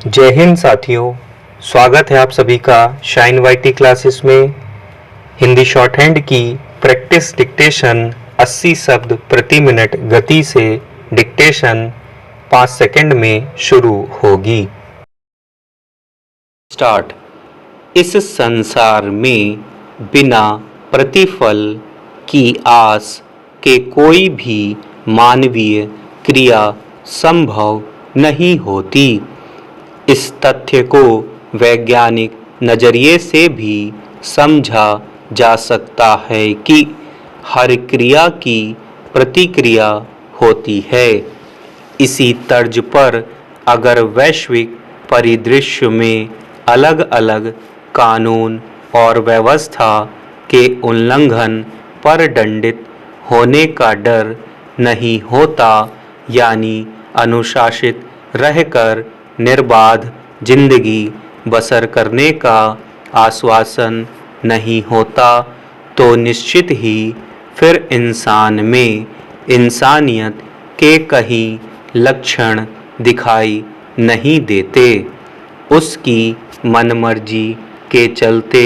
जय हिंद साथियों, स्वागत है आप सभी का शाइन वाईटी क्लासेस में। हिंदी शॉर्ट हैंड की प्रैक्टिस डिक्टेशन 80 शब्द प्रति मिनट गति से डिक्टेशन 5 सेकंड में शुरू होगी। स्टार्ट। इस संसार में बिना प्रतिफल की आस के कोई भी मानवीय क्रिया संभव नहीं होती। इस तथ्य को वैज्ञानिक नज़रिए से भी समझा जा सकता है कि हर क्रिया की प्रतिक्रिया होती है। इसी तर्ज पर अगर वैश्विक परिदृश्य में अलग अलग कानून और व्यवस्था के उल्लंघन पर दंडित होने का डर नहीं होता, यानी अनुशासित रहकर निर्बाध जिंदगी बसर करने का आश्वासन नहीं होता, तो निश्चित ही फिर इंसान में इंसानियत के कहीं लक्षण दिखाई नहीं देते। उसकी मनमर्जी के चलते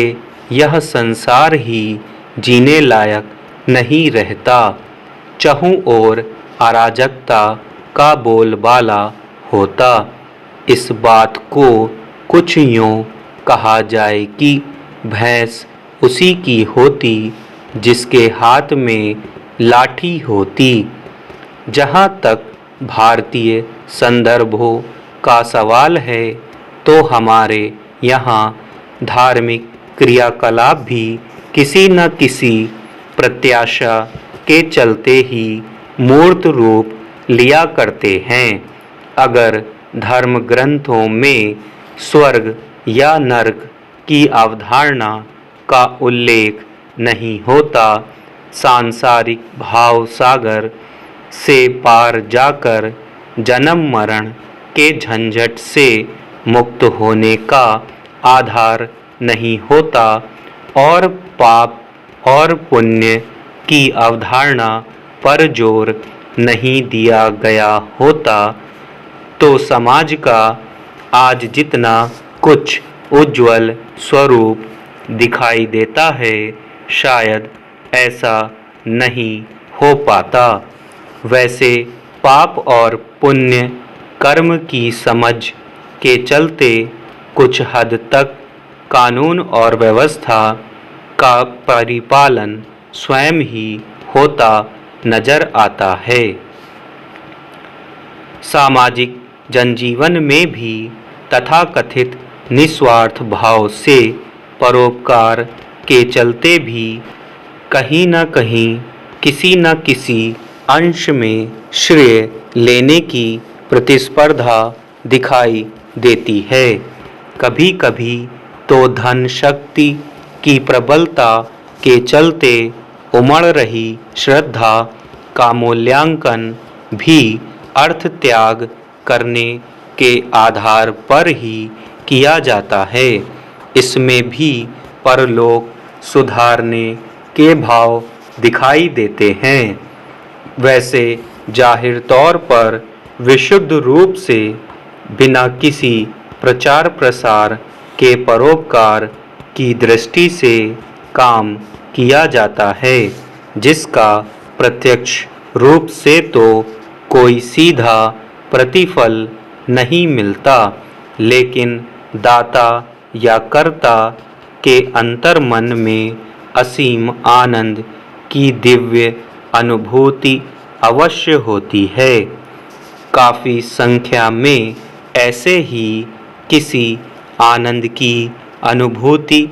यह संसार ही जीने लायक नहीं रहता। चहुं ओर अराजकता का बोलबाला होता। इस बात को कुछ यूँ कहा जाए कि भैंस उसी की होती जिसके हाथ में लाठी होती। जहाँ तक भारतीय संदर्भों का सवाल है, तो हमारे यहाँ धार्मिक क्रियाकलाप भी किसी न किसी प्रत्याशा के चलते ही मूर्त रूप लिया करते हैं। अगर धर्म ग्रंथों में स्वर्ग या नरक की अवधारणा का उल्लेख नहीं होता, सांसारिक भाव सागर से पार जाकर जन्म मरण के झंझट से मुक्त होने का आधार नहीं होता, और पाप और पुण्य की अवधारणा पर जोर नहीं दिया गया होता, तो समाज का आज जितना कुछ उज्ज्वल स्वरूप दिखाई देता है, शायद ऐसा नहीं हो पाता। वैसे पाप और पुण्य कर्म की समझ के चलते कुछ हद तक कानून और व्यवस्था का परिपालन स्वयं ही होता नजर आता है। सामाजिक जनजीवन में भी तथाकथित निस्वार्थ भाव से परोपकार के चलते भी कहीं न कहीं किसी न किसी अंश में श्रेय लेने की प्रतिस्पर्धा दिखाई देती है। कभी कभी तो धन शक्ति की प्रबलता के चलते उमड़ रही श्रद्धा का मूल्यांकन भी अर्थ त्याग करने के आधार पर ही किया जाता है। इसमें भी परलोक सुधारने के भाव दिखाई देते हैं। वैसे जाहिर तौर पर विशुद्ध रूप से बिना किसी प्रचार प्रसार के परोपकार की दृष्टि से काम किया जाता है, जिसका प्रत्यक्ष रूप से तो कोई सीधा प्रतिफल नहीं मिलता, लेकिन दाता या कर्ता के अंतर्मन में असीम आनंद की दिव्य अनुभूति अवश्य होती है। काफ़ी संख्या में ऐसे ही किसी आनंद की अनुभूति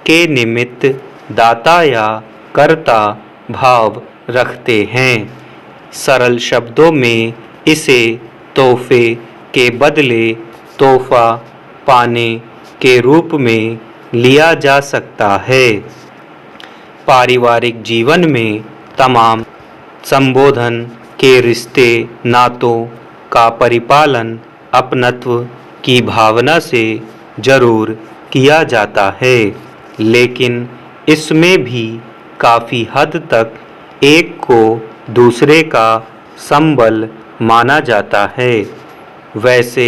के निमित्त दाता या कर्ता भाव रखते हैं। सरल शब्दों में इसे तोहफे के बदले तोहफा पाने के रूप में लिया जा सकता है। पारिवारिक जीवन में तमाम संबोधन के रिश्ते नातों का परिपालन अपनत्व की भावना से जरूर किया जाता है, लेकिन इसमें भी काफ़ी हद तक एक को दूसरे का संबल माना जाता है। वैसे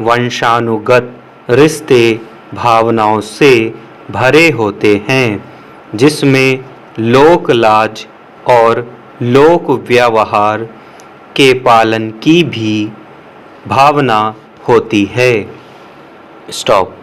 वंशानुगत रिश्ते भावनाओं से भरे होते हैं, जिसमें लोक लाज और लोक व्यवहार के पालन की भी भावना होती है। स्टॉप।